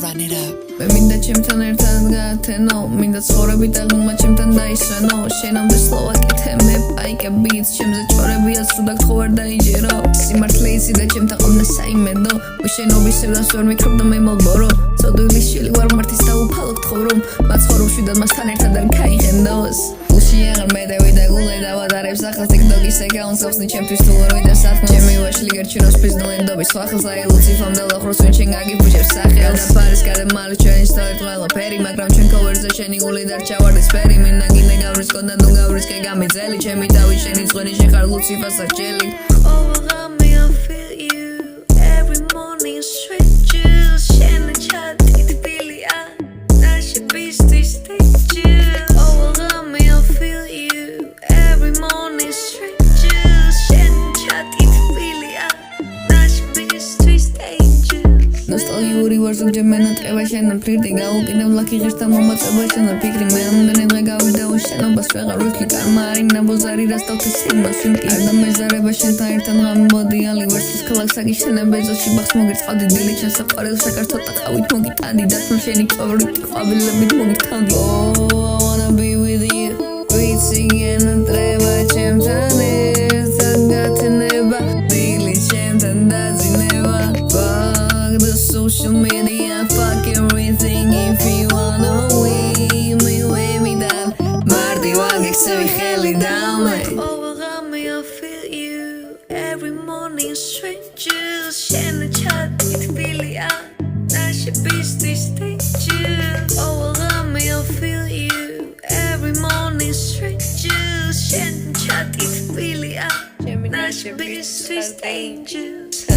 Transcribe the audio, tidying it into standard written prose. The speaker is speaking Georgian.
Run it up. მე მინდა ჩემთან ერთად გაათენო, მინდა ცხოვრები და ღლუმა ჩემთან დაისვენო. შენამდე სლოვაკეთე მე პაიკებით, ჩემზე ჩორებია სრულ და ხო არ დაიჯერო. სიმართლე იცი და ჩემთან ყოფნა საიმედო, უშენობის სევდას ვერ მიქრობ და მე მალბორო. ცოდვილის შილი ვარ მართის და უფალო გთხოვრომ, მაცხოვრობში და მასთან ერთად არ გაიღენდოს. ულში აღარ მედევი და გულე დავადარებს ახალ ტიკტოკის ეკაუნტს ახსნი ჩემთვის თუ ვერ ვიდა სათქმე. ჩემი ვაშლი გერჩინოს ბიზნოენდობის ხალხს აილუცი ფამდელ ახროს ვინ შენ გაგიფუჭებს სახელს და ფარის გადე მალე ჩვენ ინსტალეთ ყველაფერი მაგრამ ჩვენ კოვერზე შენი გული დარჩავარდეს ფერი მინდა გინდა გავრისკო და ნუ გავრისკე გამიძელი ჩემი თავი შენი წვენი შეხარ ლუციფას არჩელი ნოსტალგიური ვარ ზოგჯერ მენაწყება შენთან ფლირტი გაუკიდებ ლაქი ღირს და მომაწება შენთან ფიქრი მე ამდენი დღე გავიდა უშენობას ვეღარ ვიქლი კარმა არის ნაბოზარი რასთავთ სიგმას ვიმკი არ დამეზარება შენთან ერთად ღამი მოდიალი ვერსის ქალაქს აგიშენებ ეზოში ბახს მოგირწყავდი დილით შენ საყვარელ შეკართოთ და ყავით მოგიტანდი დასმ შენი ფავორიტი ყვავილებით მოგიტანდი I wanna be with you ვიცი გენატრება ჩემთან ერთად გათენება დილით შენთან დაძინება social media, fuck everything if you wanna win me, way me down. Mardi wagek se vi heli down me. Over me, I feel you every morning. Strangers, känner chattigt vilja. Nash beast is dangerous. Over me, I feel you every morning. Strangers, känner chattigt vilja. Nash beast is dangerous.